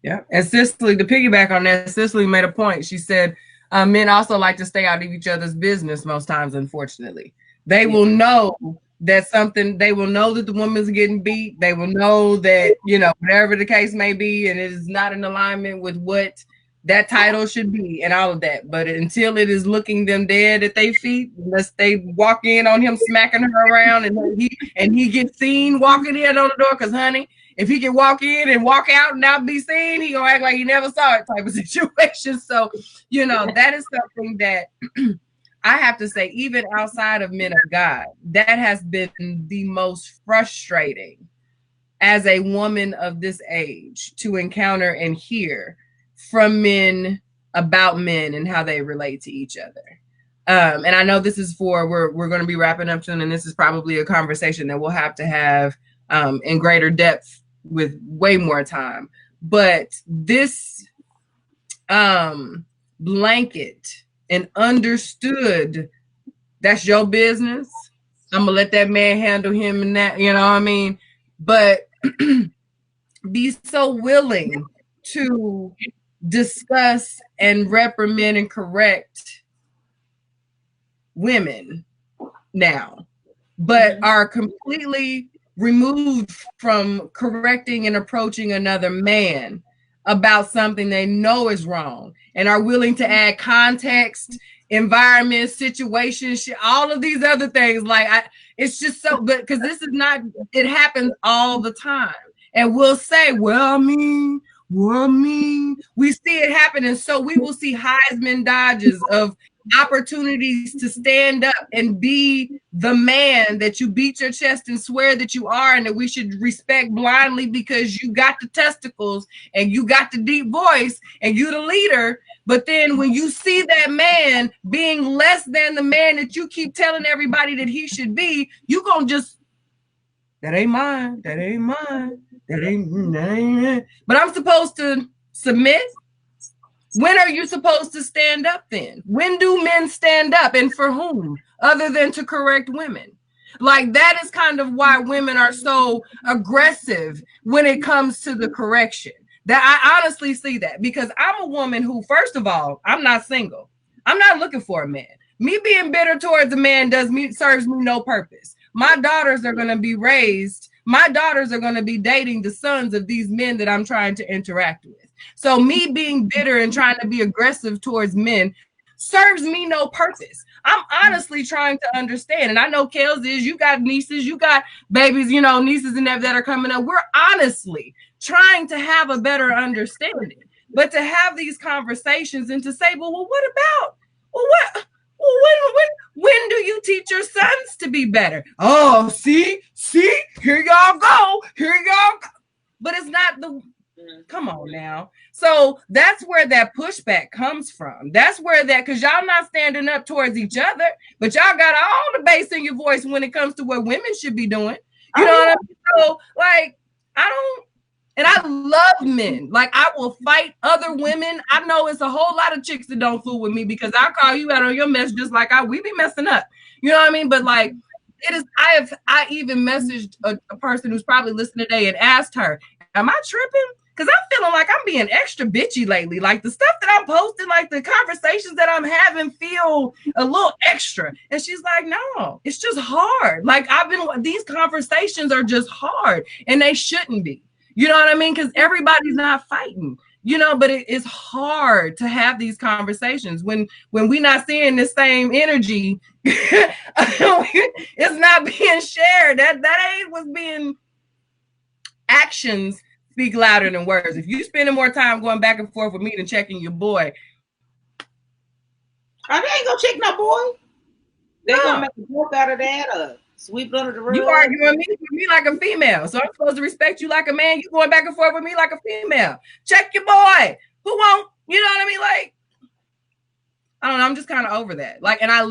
Yeah. And Cicely, to piggyback on that, Cicely made a point. She said, men also like to stay out of each other's business most times, unfortunately. They will know that they will know that the woman's getting beat. They will know that, whatever the case may be, and it is not in alignment with what that title should be and all of that. But until it is looking them dead at their feet, unless they walk in on him smacking her around and he gets seen walking in on the door, because honey, if he can walk in and walk out and not be seen, he gonna act like he never saw it type of situation. So, that is something that I have to say, even outside of men of God, that has been the most frustrating as a woman of this age to encounter and hear from men about men and how they relate to each other. And I know this is we're going to be wrapping up soon, and this is probably a conversation that we'll have to have in greater depth with way more time. But this blanket and understood, that's your business. I'm gonna let that man handle him and that, you know what I mean? But be so willing to discuss and reprimand and correct women now, but are completely removed from correcting and approaching another man about something they know is wrong, and are willing to add context, environment, situation, all of these other things. It's just so, but because this is not, it happens all the time. And we'll say, well, I mean, we see it happen. And so we will see Heisman Dodges of opportunities to stand up and be the man that you beat your chest and swear that you are, and that we should respect blindly because you got the testicles and you got the deep voice and you the leader. But then when you see that man being less than the man that you keep telling everybody that he should be, you gonna just, that ain't mine, that ain't mine, that ain't. But I'm supposed to submit. When are you supposed to stand up then? When do men stand up, and for whom, other than to correct women? Like, that is kind of why women are so aggressive when it comes to the correction. That I honestly see that, because I'm a woman who, first of all, I'm not single. I'm not looking for a man. Me being bitter towards a man serves me no purpose. My daughters are going to be dating the sons of these men that I'm trying to interact with. So me being bitter and trying to be aggressive towards men serves me no purpose. I'm honestly trying to understand. And I know Kels is, you got nieces, you got babies, nieces and that are coming up. We're honestly trying to have a better understanding. But to have these conversations and to say, well, what about, when do you teach your sons to be better? Oh, see, here y'all go. But it's not come on now. So that's where that pushback comes from. That's where because y'all not standing up towards each other, but y'all got all the bass in your voice when it comes to what women should be doing. You know what I mean? So, and I love men. Like, I will fight other women. I know it's a whole lot of chicks that don't fool with me, because I'll call you out on your mess just like we be messing up. You know what I mean? But like, it is, I even messaged a person who's probably listening today and asked her, am I tripping? Because I'm feeling like I'm being extra bitchy lately. Like, the stuff that I'm posting, like the conversations that I'm having feel a little extra. And she's like, no, it's just hard. Like, these conversations are just hard, and they shouldn't be. You know what I mean? Because everybody's not fighting, but it is hard to have these conversations when we're not seeing the same energy. It's not being shared. That ain't what's being. Actions speak louder than words. If you spending more time going back and forth with me than checking your boy, they ain't gonna check no boy. They gonna make a joke out of that, sweep under the rug. You arguing with me like a female, so I'm supposed to respect you like a man. You going back and forth with me like a female. Check your boy. Who won't? You know what I mean? Like, I don't know. I'm just kind of over that. Like, and I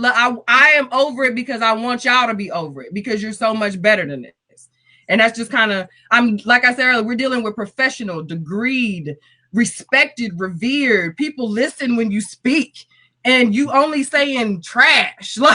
am over it because I want y'all to be over it, because you're so much better than this. And that's just kind of, like I said earlier, we're dealing with professional, degreed, respected, revered people. Listen when you speak, and you only saying trash. Like,